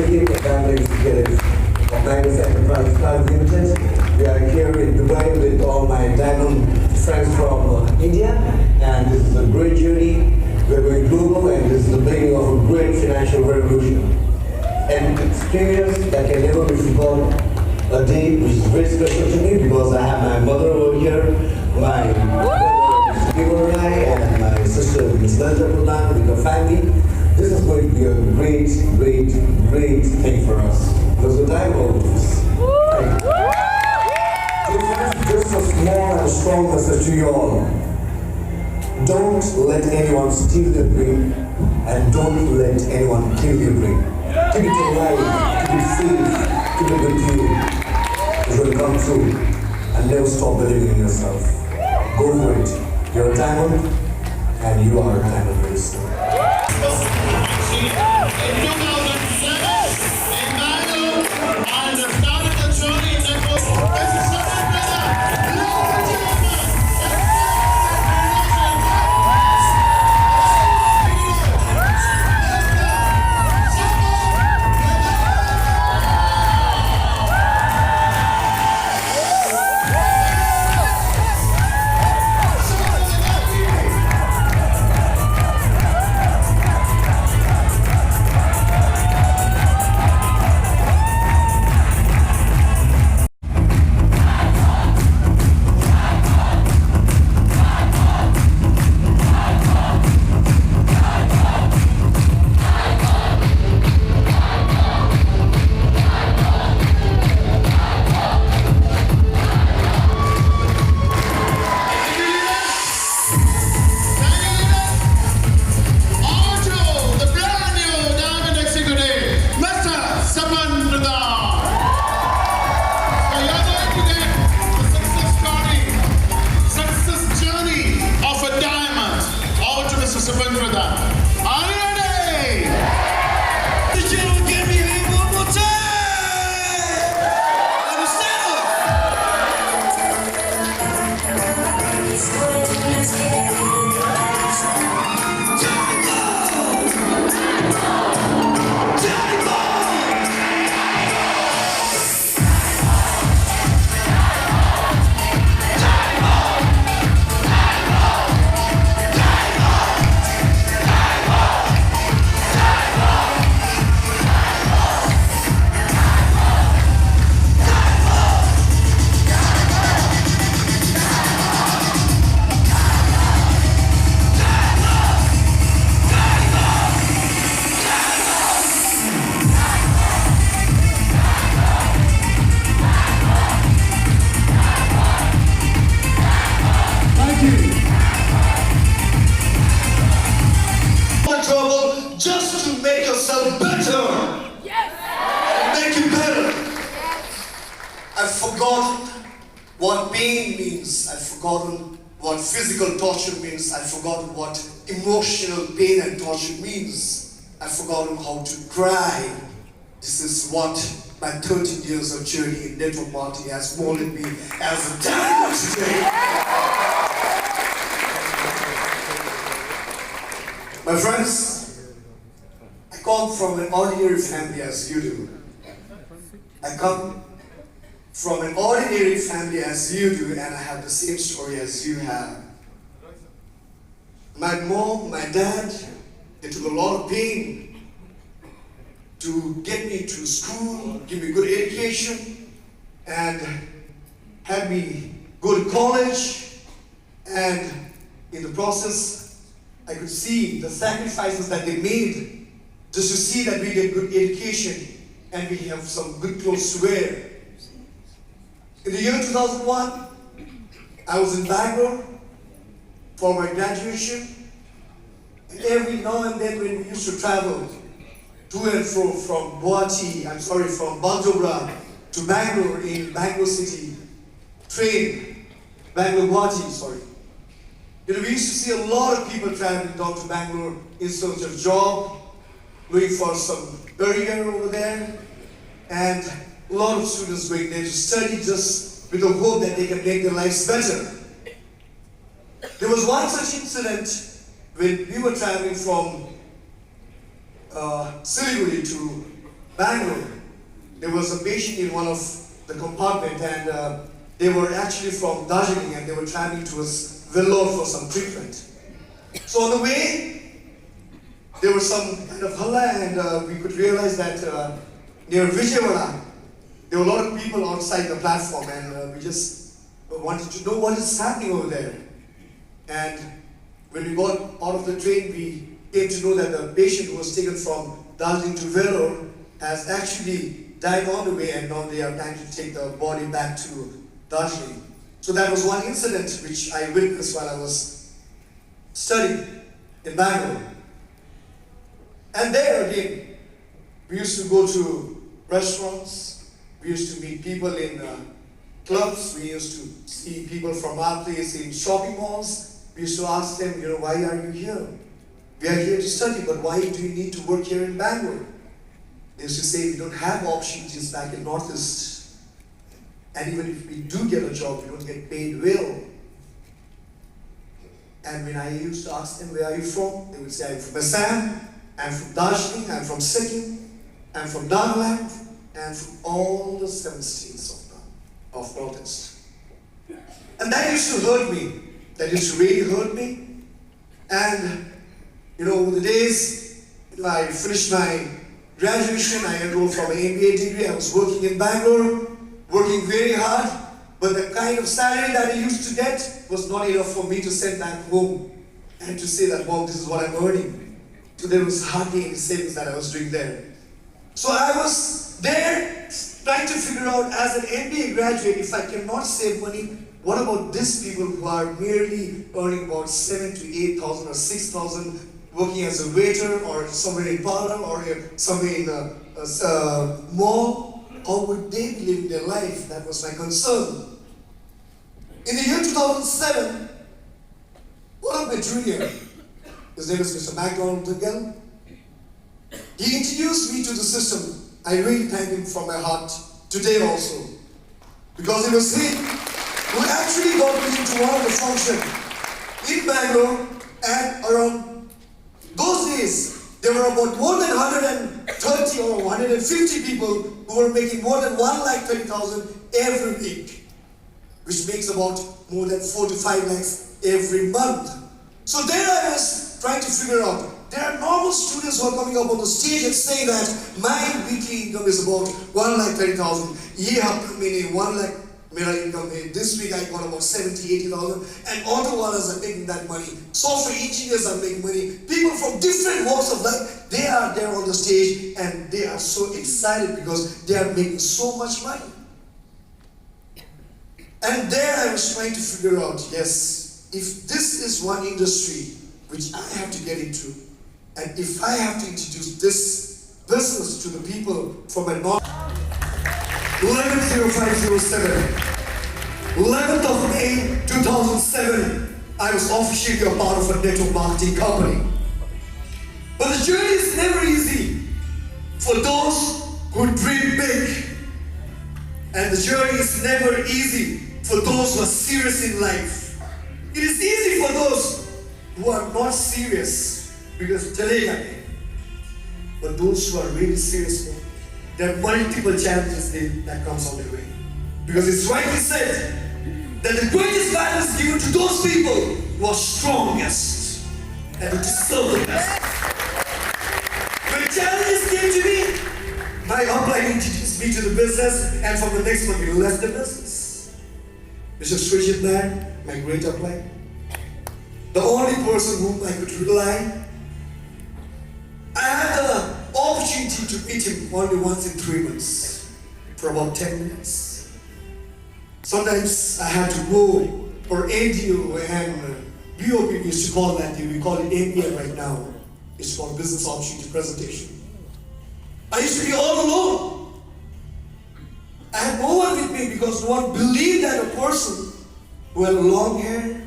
Cricket and Family Executive of MagneSSa Private Limited. We are here in Dubai with all my diamond friends from India, and this is a great journey. We are going global, and this is the beginning of a great financial revolution. An experience that can never be forgotten. A day which is very special to me because I have my mother over here, my brother and my sister Ms. Pradhan with her family. This is going to be a great thing for us. Because the time of this. Just a small and strong message to you all. Don't let anyone steal your dream, and don't let anyone kill your dream. Keep it alive, keep it safe, keep it with you. It will come true, and never stop believing in yourself. Go for it. You're a diamond, and you are a diamond very soon. In 2007, in Bangalore, and started the journey in Nepal. This is Sapant, Pradhan. Are you ready? Did you give me one more time? Trouble just to make yourself better. Yes. Make you better. Yes. I've forgotten what pain means. I've forgotten what physical torture means. I've forgotten what emotional pain and torture means. I've forgotten how to cry. This is what my 13 years of journey in network marketing has molded me as a diamond today. My friends, I come from an ordinary family as you do. I come from an ordinary family as you do, and I have the same story as you have. My mom, my dad, they took a lot of pain to get me to school, give me good education, and had me go to college, and in the process, I could see the sacrifices that they made just to see that we get good education and we have some good clothes to wear. In the year 2001, I was in Bangalore for my graduation, and every now and then when we used to travel to and fro from Bandobra to Bangalore in Bangalore city, train, Bangalore-Guwahati, sorry. You know, we used to see a lot of people traveling down to Bangalore in search of job, looking for some career over there, and a lot of students going there to study just with the hope that they can make their lives better. There was one such incident when we were traveling from Siliguri to Bangalore, there was a patient in one of the compartment, and they were actually from Darjeeling, and they were traveling towards Vellore for some treatment. So on the way, there was some kind of halla, and we could realize that near Vijayawada, there were a lot of people outside the platform, and we just wanted to know what is happening over there. And when we got out of the train, we came to know that the patient who was taken from Darjeeling to Vellore has actually died on the way, and now they are trying to take the body back to Darjeeling. So that was one incident which I witnessed while I was studying in Bangalore. And there again, we used to go to restaurants, we used to meet people in clubs, we used to see people from our place in shopping malls. We used to ask them, why are you here? We are here to study, but why do you need to work here in Bangalore? They used to say, we don't have opportunities back in Northeast. And even if we do get a job, we don't get paid well. And when I used to ask them, where are you from? They would say, I'm from Assam, I'm from Darjeeling, I'm from Sikkim, I'm from Nagaland, and from all the 7 states of Northeast. And that used to hurt me. That used to really hurt me. And, over the days, I finished my graduation, I enrolled for my MBA degree, I was working in Bangalore, working very hard, but the kind of salary that I used to get was not enough for me to send back home and to say that, wow, this is what I'm earning. So there was hardly any savings that I was doing there. So I was there trying to figure out, as an MBA graduate, if I cannot save money, what about these people who are merely earning about 7,000 to 8,000 or 6,000, working as a waiter or somewhere in parlor or somewhere in a mall? How would they be living their life? That was my concern. In the year 2007, one of my junior, his name is Mr. McDonald, he introduced me to the system. I really thank him from my heart today also, because it was he who actually got me into one of the functions in Bangalore. And around those days, there were about more than 130 or 150 people who were making more than 1,30,000 every week, which makes about more than 4 to 5 lakhs every month. So there I was trying to figure out, there are normal students who are coming up on the stage and saying that my weekly income is about 1,30,000. Ye hafta mein 1 lakh mera income hai. This week I got about 70, 80,000. And auto wallahs are making that money. Software engineers are making money. People from different walks of life, they are there on the stage and they are so excited because they are making so much money. And there I was trying to figure out, yes, if this is one industry which I have to get into, and if I have to introduce this business to the people from a 110507, 11th of May 2007, I was officially a part of a network marketing company. But the journey is never easy for those who dream big. And the journey is never easy for those who are serious in life. It is easy for those who are not serious, because but those who are really serious, there are multiple challenges that comes on their way. Because it's rightly said that the greatest battle is given to those people who are strongest and who deserve the best. When challenges came to me, my upline introduced me to the business, and from the next month we left the business. Mr. Srijit Nair, my great upline, the only person whom I could rely. I had the opportunity to meet him only once in 3 months for about 10 minutes. Sometimes I had to go for ADO and BOP, we used to call that, we call it ABM right now. It's called Business Opportunity Presentation. I used to be all alone. I had no one with me because no one believed that a person who had long hair,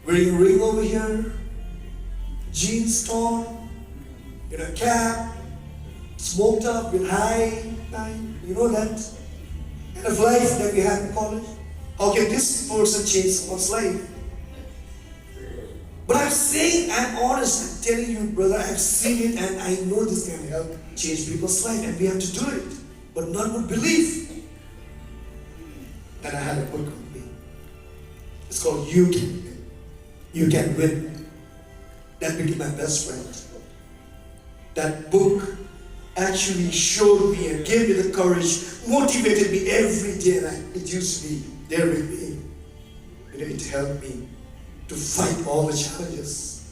wearing a ring over here, jeans torn, in a cap, smoked up with high, that kind of life that we had in college. How can this person change someone's life? But I'm saying, I'm honest, I'm telling you, brother, I've seen it and I know this can help change people's life and we have to do it. But none would believe. And I had a book with me. It's called You Can Win. You Can Win. That became my best friend. That book actually showed me and gave me the courage, motivated me every day, and it used to be there with me. You know, it helped me to fight all the challenges.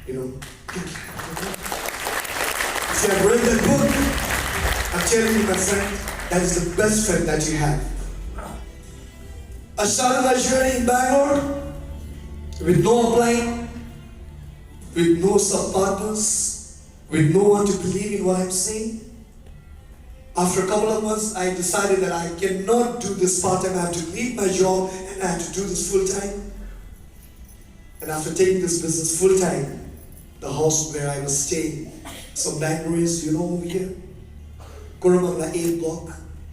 You know, if you have read that book, I'm telling you, my friend, that is the best friend that you have. I started my journey in Bangalore with no plane, with no sub-partners, with no one to believe in what I'm saying. After a couple of months, I decided that I cannot do this part-time. I have to leave my job and I have to do this full-time. And after taking this business full-time, the house where I was staying, some Bangaloreans, you know over here? Koramangala 8 block.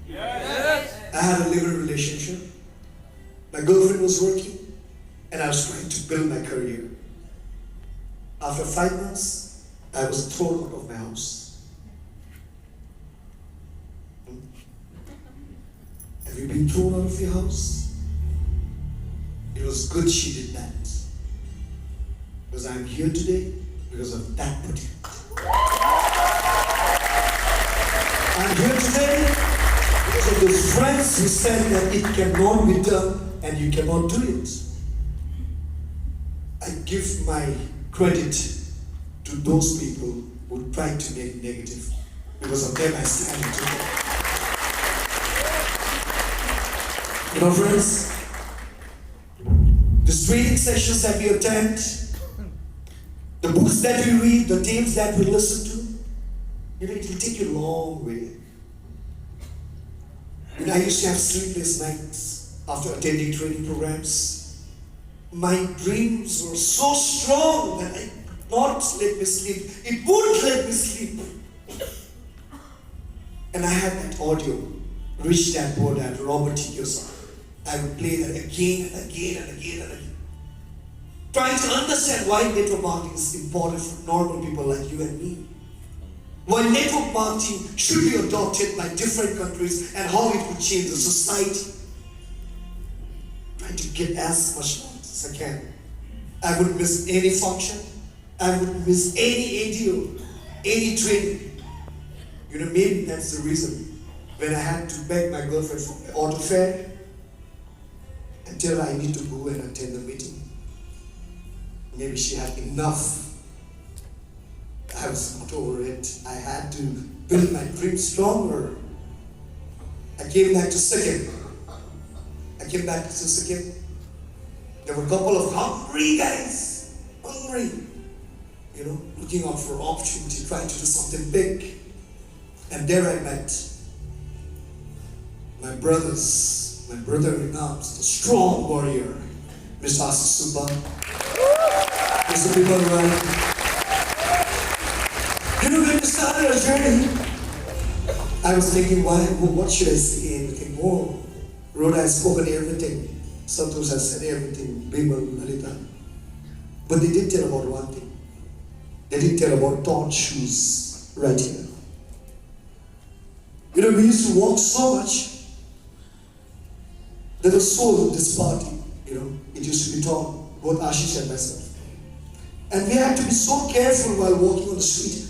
Yes. I had a living relationship. My girlfriend was working, and I was trying to build my career. After 5 months, I was thrown out of my house. Have you been thrown out of your house? It was good she did that. Because I'm here today because of that particular. I'm here today because of those friends who said that it cannot be done and you cannot do it. I give my credit to those people who tried to make negative. Because of them I stand here today. You know, friends, the training sessions that we attend, the books that we read, the tapes that we listen to, you know, it will take you a long way. You know, I used to have sleepless nights after attending training programs. My dreams were so strong that I could not let me sleep. It wouldn't let me sleep. And I had that audio, Rich Dad Poor Dad, Robert T. Kiyosaki. I would play that again and again and again and again. Trying to understand why network marketing is important for normal people like you and me. Why network marketing should be adopted by different countries and how it would change the society. Trying to get as much knowledge as I can. I wouldn't miss any function. I wouldn't miss any ADO, any training. You know, maybe that's the reason when I had to beg my girlfriend for my auto fare and tell her I need to go and attend the meeting. Maybe she had enough. I was not over it. I had to build my dream stronger. I came back to Sikkim. There were a couple of hungry guys. Hungry. You know, looking out for opportunity, trying to do something big. And there I met my brothers, my brother in arms, the strong warrior, Mr. Sapant. Mr. People around. You know, when we started our journey, I was thinking, what should I say? Anything more? Rhoda has spoken everything. Santosh has said everything. Bimal, Lalita. But they did tell about one thing. They did tell about torn shoes right here. You know, we used to walk so much that the soul of this party, you know, it used to be torn, both Ashish and myself. And we had to be so careful while walking on the street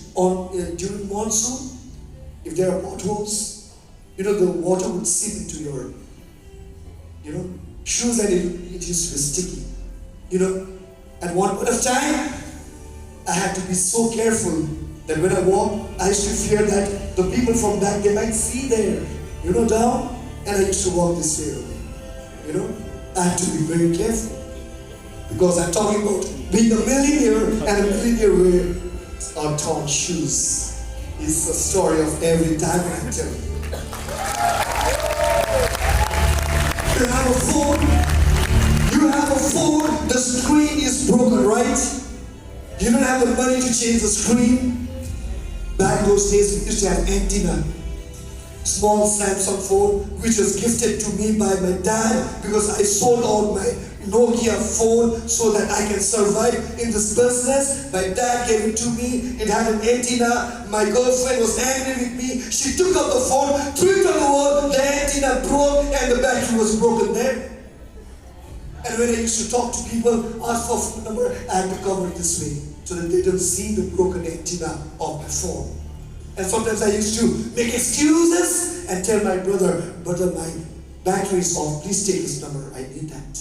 during monsoon. If there are potholes, you know, the water would seep into your, you know, shoes, and it used to be sticky. You know, at one point of time, I had to be so careful that when I walk, I used to fear that the people from back, they might see there, you know, down, and I used to walk this way. You know, I had to be very careful. Because I'm talking about being a millionaire, and a millionaire wears our torn shoes. It's the story of every time I tell you. You have a phone, the screen is broken, right? You don't have the money to change the screen. Back those days, we used to have antenna. Small Samsung phone, which was gifted to me by my dad because I sold out Nokia phone so that I can survive in this business. My dad gave it to me. It had an antenna. My girlfriend was angry with me. She took up the phone, threw it on the wall. The antenna broke and the battery was broken there. And when I used to talk to people, ask for phone number, I had to cover it this way so that they don't see the broken antenna of my phone. And sometimes I used to make excuses and tell my brother, my battery is off, please take this number, I need that.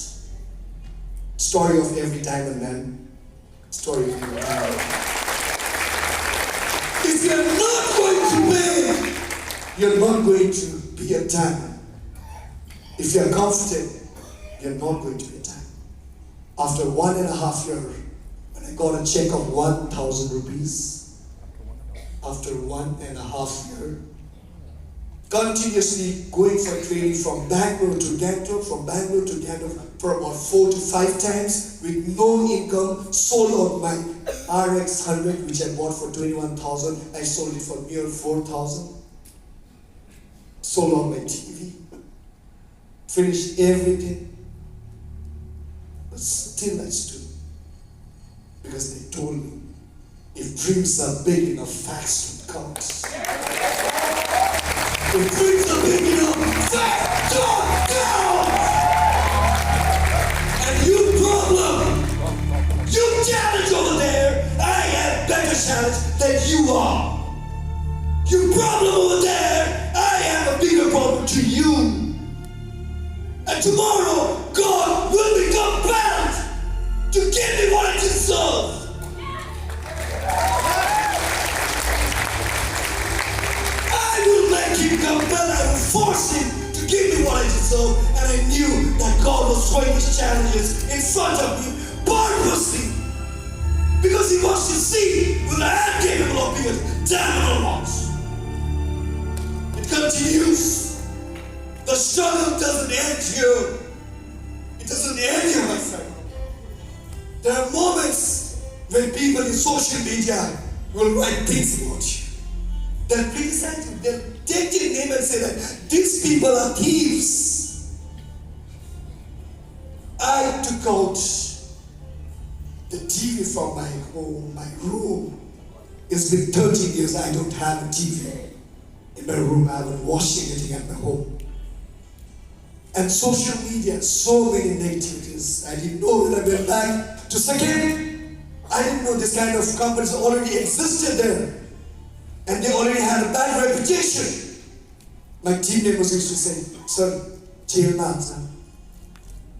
Story of every diamond man. Story of every diamond. If you're not going to pay, you're not going to be a diamond. If you're confident, you're not going to be a diamond. After 1.5 years, when I got a check of 1,000 rupees, after 1.5 years, continuously going for training from Bangalore to Gangtok, for about 4 to 5 times with no income, sold out my RX 100 which I bought for 21,000, I sold it for mere 4,000. Sold out my TV, finished everything, but still I stood because they told me if dreams are big enough, facts don't count. If dreams are big enough, facts don't count! And you problem, you challenge over there, I have better challenge than you are. You problem over there, I have a bigger problem to you. And tomorrow, God will be compelled to give me what I deserve. I will make him compelled, I will force him to give me what I deserve. And I knew that God was throwing these challenges in front of me purposely. Because he wants to see whether I am capable of being a diamond or not. It continues. The struggle doesn't end here. It doesn't end here, my friend. There are moments when people in social media will write things about you. They'll criticize you. They'll take your name and say that these people are thieves. I took out the TV from my home, my room. It's been 13 years I don't have a TV in my room. I haven't watched anything at my home. And social media, so many negativities. I didn't know that I went back to second. I didn't know this kind of companies already existed there. And they already had a bad reputation. My team members used to say, sir, jail now, sir.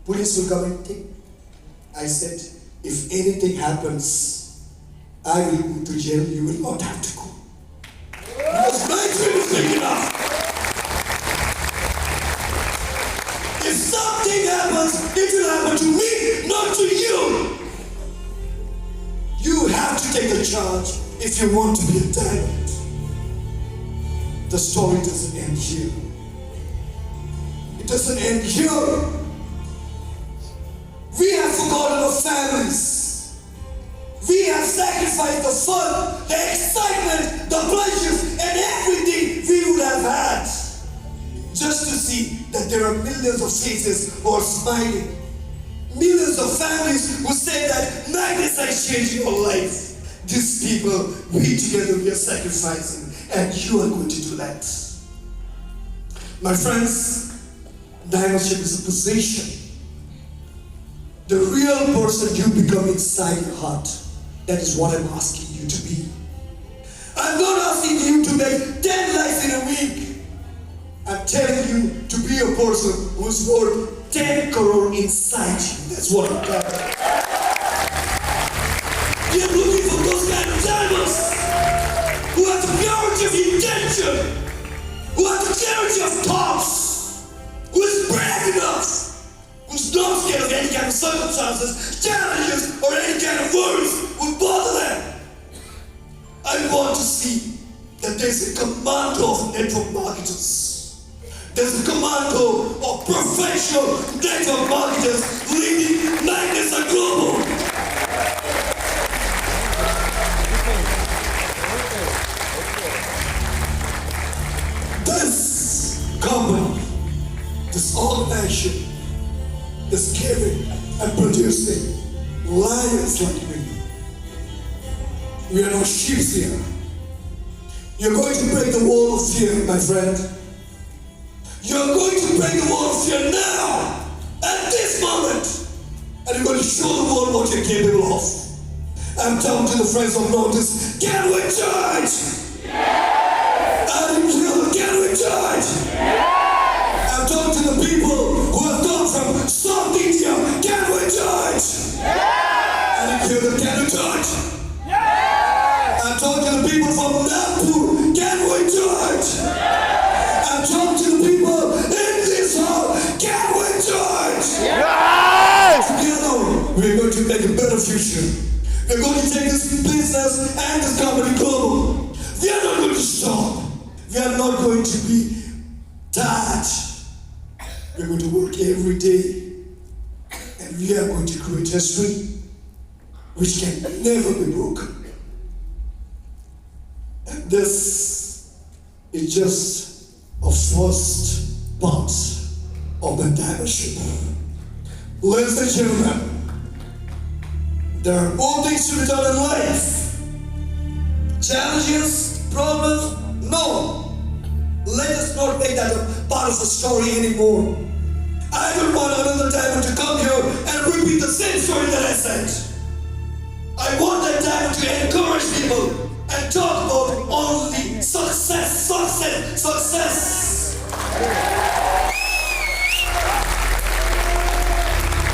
Police will come and take. I said, if anything happens, I will go to jail, you will not have to go. Because my dream is big enough. If something happens, it will happen to me, not to you. You have to take the charge if you want to be a diamond. The story doesn't end here. It doesn't end here. We have forgotten our families. We have sacrificed the fun, the excitement, the pleasures, and everything we would have had just to see that there are millions of faces who are smiling. Millions of families who say that MagneSSa is changing your life. These people, we together, we are sacrificing. And you are going to do that. My friends, diamondship is a position. The real person you become inside your heart. That is what I'm asking you to be. I'm not asking you to make 10 likes in a week. I'm telling you to be a person who's worth 10 crore inside you. That's what I'm telling you. You're looking for those kind of diamonds who have the purity of intention, who have the clarity of thoughts, who is brave enough, who's not scared of any kind of circumstances, challenges, or any kind of worries would bother them. I want to see that there's a commando of network marketers. There's a commando of professional network marketers leading MagneSSa Global. This company, this organization is giving and producing lions like me. We are not sheep here. You're going to break the wall of fear, my friend. You're going to break the wall of fear now, at this moment. And you're going to show the world what you're capable of. I'm talking to the friends of Northeast. Can we charge? Yes! I'm here. Can we charge? Yes! I'm talking to the people who have come from South India. Can we charge? Yes! And you hear them. Can we charge? Yes! I'm talking to the people from Nagpur. Can we charge? Yes! I'm talking to the people in this hall. Can we charge? Yes! Together, we're going to make a better future. We're going to take this business and this company global. We are not going to stop. We are not going to be tired. We're going to work every day. And we are going to create history which can never be broken. And this is just a first part of the diamond ship. Ladies and gentlemen, there are more things to be done in life. Challenges, problems, no. Let us not make that a part of the story anymore. I don't want another diamond to come here and repeat the same story that I said. I want that diamond to encourage people and talk about only success, success, success.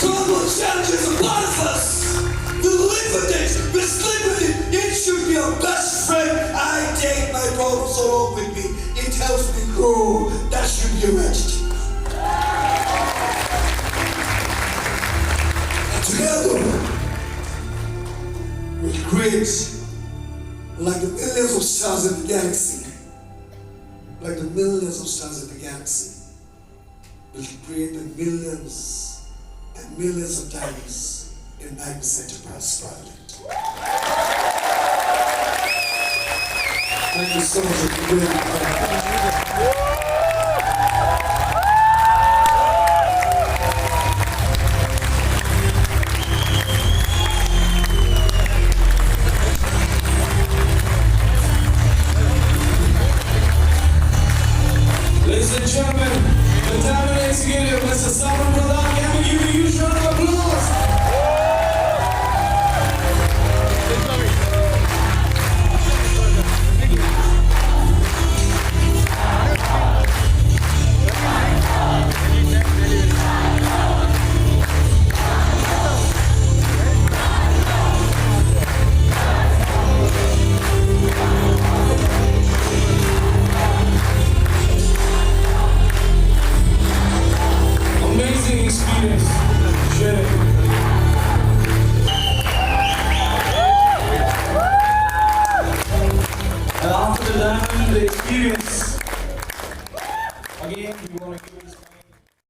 Global challenges are part of us. We live with it, we sleep with it. It should be our best friend. I take my problems along with me. It helps me grow. That should be your attitude. And together, we'll create like the millions of stars in the galaxy. Like the millions of stars in the galaxy. We'll create the millions and millions of diamonds in MagneSSa Private. Thank you so much for being here. Ladies and gentlemen, the diamond executive, Mr. Sapant.